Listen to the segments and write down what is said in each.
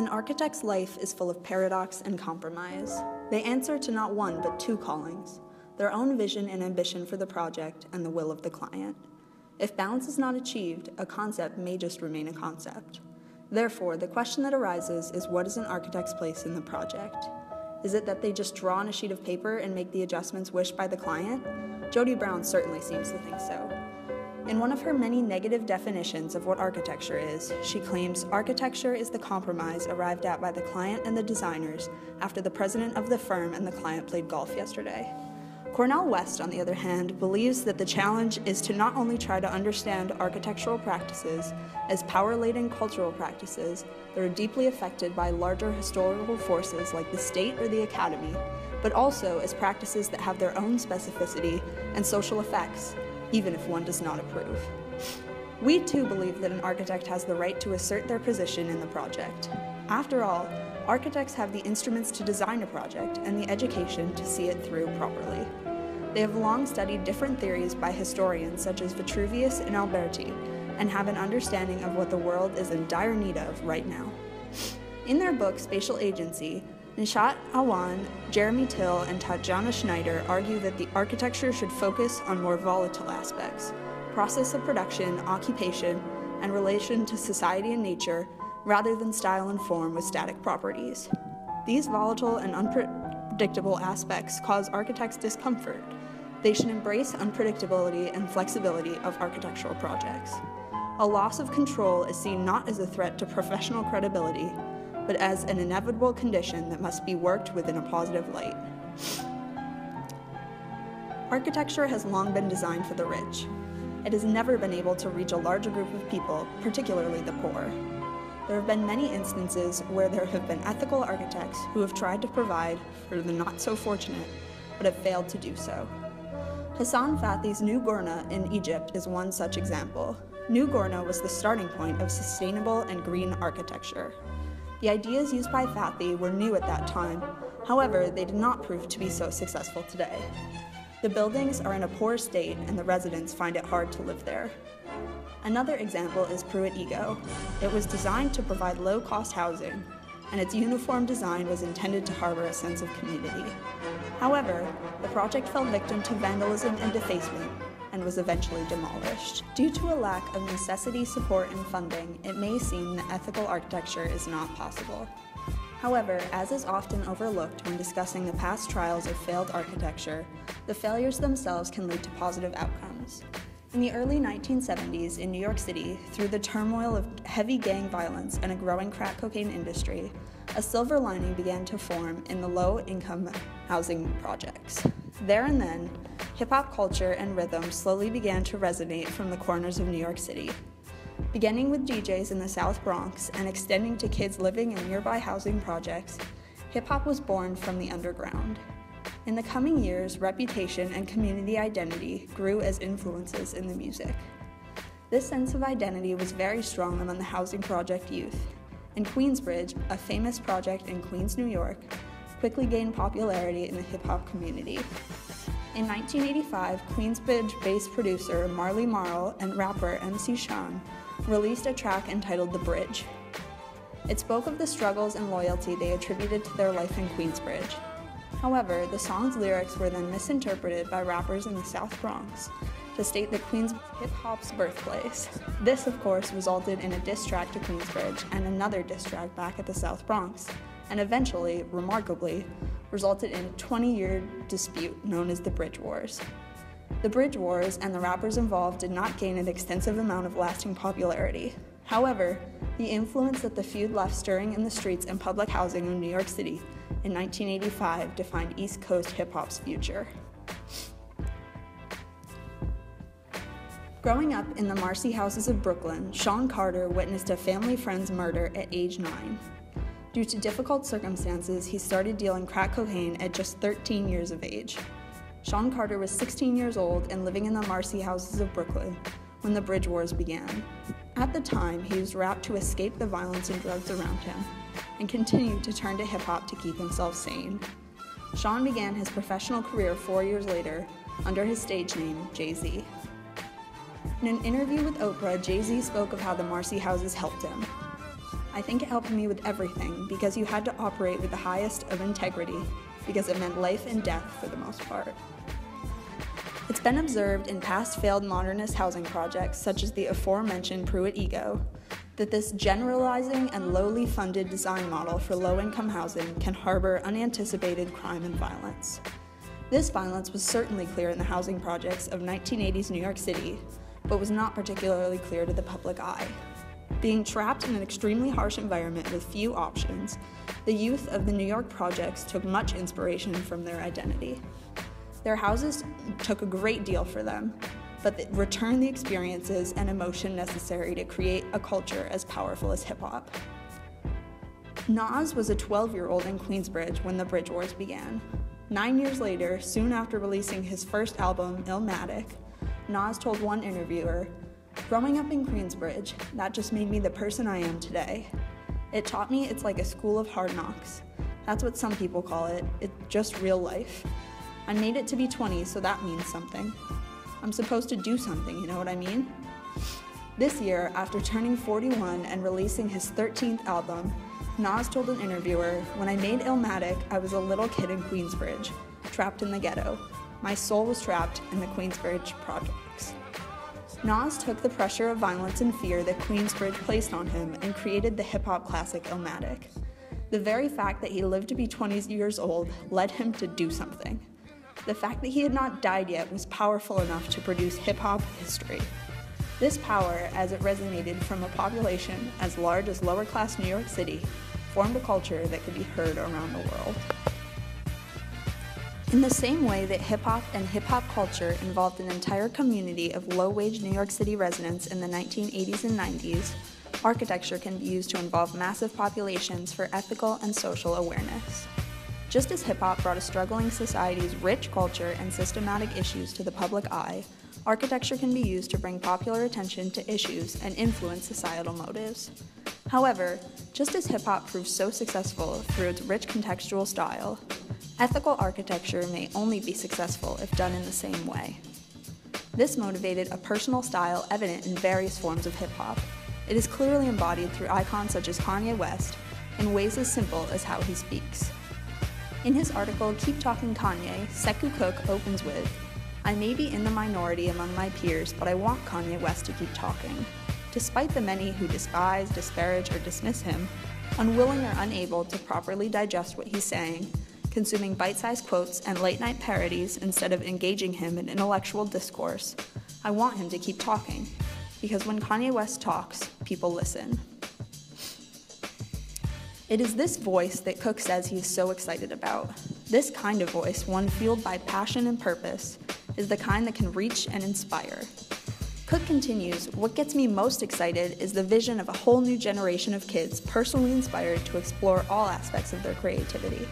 An architect's life is full of paradox and compromise. They answer to not one but two callings, their own vision and ambition for the project and the will of the client. If balance is not achieved, a concept may just remain a concept. Therefore, the question that arises is, what is an architect's place in the project? Is it that they just draw on a sheet of paper and make the adjustments wished by the client? Jody Brown certainly seems to think so. In one of her many negative definitions of what architecture is, she claims architecture is the compromise arrived at by the client and the designers after the president of the firm and the client played golf yesterday. Cornel West, on the other hand, believes that the challenge is to not only try to understand architectural practices as power-laden cultural practices that are deeply affected by larger historical forces like the state or the academy, but also as practices that have their own specificity and social effects, even if one does not approve. We too believe that an architect has the right to assert their position in the project. After all, architects have the instruments to design a project and the education to see it through properly. They have long studied different theories by historians such as Vitruvius and Alberti, and have an understanding of what the world is in dire need of right now. In their book, Spatial Agency, Nishat, Awan, Jeremy Till, and Tatjana Schneider argue that the architecture should focus on more volatile aspects, process of production, occupation, and relation to society and nature, rather than style and form with static properties. These volatile and unpredictable aspects cause architects discomfort. They should embrace unpredictability and flexibility of architectural projects. A loss of control is seen not as a threat to professional credibility, but as an inevitable condition that must be worked within a positive light. Architecture has long been designed for the rich. It has never been able to reach a larger group of people, particularly the poor. There have been many instances where there have been ethical architects who have tried to provide for the not-so-fortunate, but have failed to do so. Hassan Fathi's New Gourna in Egypt is one such example. New Gourna was the starting point of sustainable and green architecture. The ideas used by Fathi were new at that time, however, they did not prove to be so successful today. The buildings are in a poor state and the residents find it hard to live there. Another example is Pruitt Ego. It was designed to provide low-cost housing, and its uniform design was intended to harbor a sense of community. However, the project fell victim to vandalism and defacement, and was eventually demolished. Due to a lack of necessity, support, and funding, it may seem that ethical architecture is not possible. However, as is often overlooked when discussing the past trials of failed architecture, the failures themselves can lead to positive outcomes. In the early 1970s in New York City, through the turmoil of heavy gang violence and a growing crack cocaine industry, a silver lining began to form in the low-income housing projects. There and then, hip-hop culture and rhythm slowly began to resonate from the corners of New York City. Beginning with DJs in the South Bronx and extending to kids living in nearby housing projects, hip-hop was born from the underground. In the coming years, reputation and community identity grew as influences in the music. This sense of identity was very strong among the housing project youth, and Queensbridge, a famous project in Queens, New York, quickly gained popularity in the hip-hop community. In 1985, Queensbridge bass producer Marley Marl and rapper MC Shan released a track entitled The Bridge. It spoke of the struggles and loyalty they attributed to their life in Queensbridge. However, the song's lyrics were then misinterpreted by rappers in the South Bronx to state that Queens was hip-hop's birthplace. This, of course, resulted in a diss track to Queensbridge and another diss track back at the South Bronx, and eventually, remarkably, resulted in a 20-year dispute known as the Bridge Wars. The Bridge Wars and the rappers involved did not gain an extensive amount of lasting popularity. However, the influence that the feud left stirring in the streets and public housing of New York City in 1985 defined East Coast hip-hop's future. Growing up in the Marcy houses of Brooklyn, Sean Carter witnessed a family friend's murder at age 9. Due to difficult circumstances, he started dealing crack cocaine at just 13 years of age. Sean Carter was 16 years old and living in the Marcy houses of Brooklyn when the Bridge Wars began. At the time, he used rap to escape the violence and drugs around him, and continued to turn to hip-hop to keep himself sane. Sean began his professional career 4 years later under his stage name, Jay-Z. In an interview with Oprah, Jay-Z spoke of how the Marcy houses helped him. I think it helped me with everything because you had to operate with the highest of integrity because it meant life and death for the most part. It's been observed in past failed modernist housing projects, such as the aforementioned Pruitt Ego, that this generalizing and lowly funded design model for low-income housing can harbor unanticipated crime and violence. This violence was certainly clear in the housing projects of 1980s New York City, but was not particularly clear to the public eye. Being trapped in an extremely harsh environment with few options, the youth of the New York projects took much inspiration from their identity. Their houses took a great deal for them, but they returned the experiences and emotion necessary to create a culture as powerful as hip-hop. Nas was a 12-year-old in Queensbridge when the Bridge Wars began. 9 years later, soon after releasing his first album, Illmatic, Nas told one interviewer, "Growing up in Queensbridge, that just made me the person I am today. It taught me it's like a school of hard knocks. That's what some people call it. It's just real life. I made it to be 20, so that means something. I'm supposed to do something, you know what I mean?" This year, after turning 41 and releasing his 13th album, Nas told an interviewer, "When I made Illmatic, I was a little kid in Queensbridge, trapped in the ghetto. My soul was trapped in the Queensbridge projects." Nas took the pressure of violence and fear that Queensbridge placed on him and created the hip-hop classic Illmatic. The very fact that he lived to be 20 years old led him to do something. The fact that he had not died yet was powerful enough to produce hip-hop history. This power, as it resonated from a population as large as lower-class New York City, formed a culture that could be heard around the world. In the same way that hip-hop and hip-hop culture involved an entire community of low-wage New York City residents in the 1980s and 90s, architecture can be used to involve massive populations for ethical and social awareness. Just as hip-hop brought a struggling society's rich culture and systematic issues to the public eye, architecture can be used to bring popular attention to issues and influence societal motives. However, just as hip-hop proved so successful through its rich contextual style, ethical architecture may only be successful if done in the same way. This motivated a personal style evident in various forms of hip-hop. It is clearly embodied through icons such as Kanye West in ways as simple as how he speaks. In his article, Keep Talking Kanye, Sekou Cook opens with, "I may be in the minority among my peers, but I want Kanye West to keep talking. Despite the many who despise, disparage, or dismiss him, unwilling or unable to properly digest what he's saying, consuming bite-sized quotes and late-night parodies instead of engaging him in intellectual discourse, I want him to keep talking, because when Kanye West talks, people listen." It is this voice that Cook says he is so excited about. This kind of voice, one fueled by passion and purpose, is the kind that can reach and inspire. Cook continues, "What gets me most excited is the vision of a whole new generation of kids personally inspired to explore all aspects of their creativity,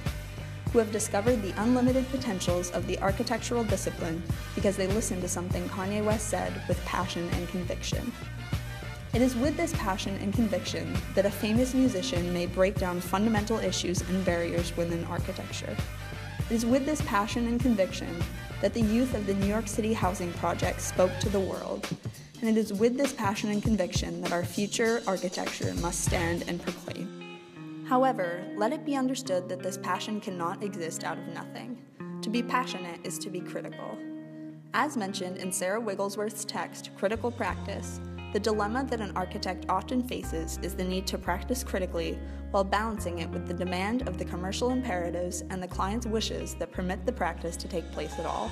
who have discovered the unlimited potentials of the architectural discipline because they listened to something Kanye West said with passion and conviction." It is with this passion and conviction that a famous musician may break down fundamental issues and barriers within architecture. It is with this passion and conviction that the youth of the New York City housing project spoke to the world. And it is with this passion and conviction that our future architecture must stand and proclaim. However, let it be understood that this passion cannot exist out of nothing. To be passionate is to be critical. As mentioned in Sarah Wigglesworth's text, Critical Practice, the dilemma that an architect often faces is the need to practice critically while balancing it with the demand of the commercial imperatives and the client's wishes that permit the practice to take place at all.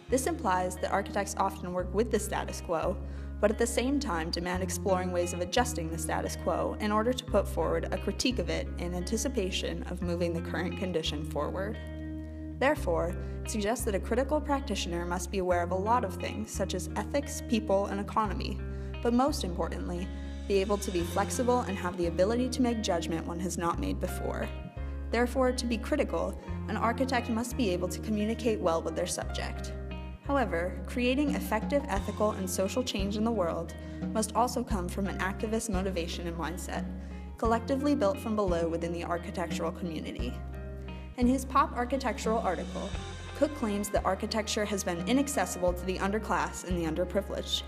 This implies that architects often work with the status quo, but at the same time demand exploring ways of adjusting the status quo in order to put forward a critique of it in anticipation of moving the current condition forward. Therefore, it suggests that a critical practitioner must be aware of a lot of things, such as ethics, people, and economy, but most importantly, be able to be flexible and have the ability to make judgment one has not made before. Therefore, to be critical, an architect must be able to communicate well with their subject. However, creating effective ethical and social change in the world must also come from an activist motivation and mindset, collectively built from below within the architectural community. In his pop architectural article, Cook claims that architecture has been inaccessible to the underclass and the underprivileged.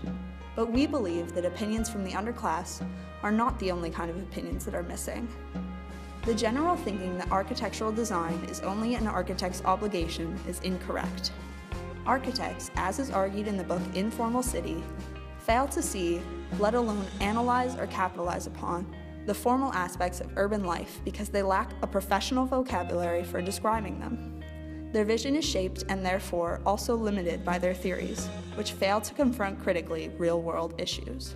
But we believe that opinions from the underclass are not the only kind of opinions that are missing. The general thinking that architectural design is only an architect's obligation is incorrect. Architects, as is argued in the book Informal City, fail to see, let alone analyze or capitalize upon, the formal aspects of urban life because they lack a professional vocabulary for describing them. Their vision is shaped and therefore also limited by their theories, which fail to confront critically real-world issues.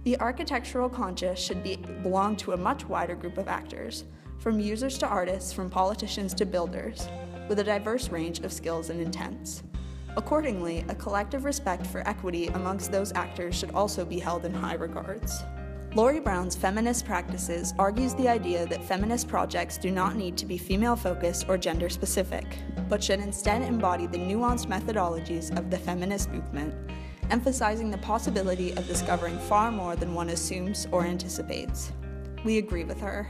The architectural conscious should belong to a much wider group of actors, from users to artists, from politicians to builders, with a diverse range of skills and intents. Accordingly, a collective respect for equity amongst those actors should also be held in high regards. Laurie Brown's Feminist Practices argues the idea that feminist projects do not need to be female-focused or gender-specific, but should instead embody the nuanced methodologies of the feminist movement, emphasizing the possibility of discovering far more than one assumes or anticipates. We agree with her.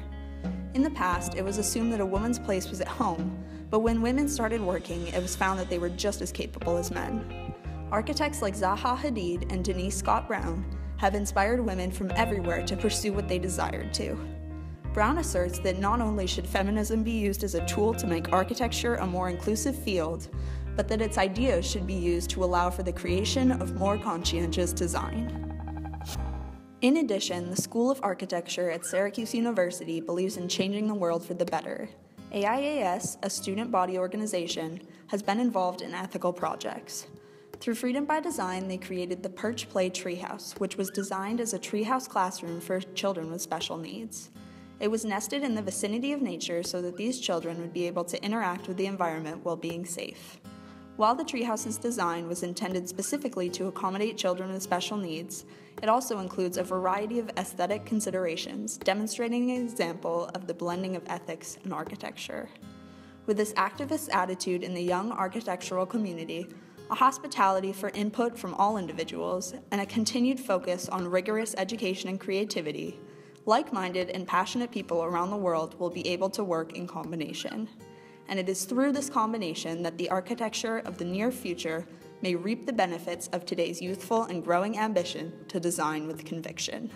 In the past, it was assumed that a woman's place was at home, but when women started working, it was found that they were just as capable as men. Architects like Zaha Hadid and Denise Scott Brown have inspired women from everywhere to pursue what they desired to. Brown asserts that not only should feminism be used as a tool to make architecture a more inclusive field, but that its ideas should be used to allow for the creation of more conscientious design. In addition, the School of Architecture at Syracuse University believes in changing the world for the better. AIAS, a student body organization, has been involved in ethical projects. Through Freedom by Design, they created the Perch Play Treehouse, which was designed as a treehouse classroom for children with special needs. It was nested in the vicinity of nature so that these children would be able to interact with the environment while being safe. While the treehouse's design was intended specifically to accommodate children with special needs, it also includes a variety of aesthetic considerations, demonstrating an example of the blending of ethics and architecture. With this activist attitude in the young architectural community, a hospitality for input from all individuals, and a continued focus on rigorous education and creativity, like-minded and passionate people around the world will be able to work in combination. And it is through this combination that the architecture of the near future may reap the benefits of today's youthful and growing ambition to design with conviction.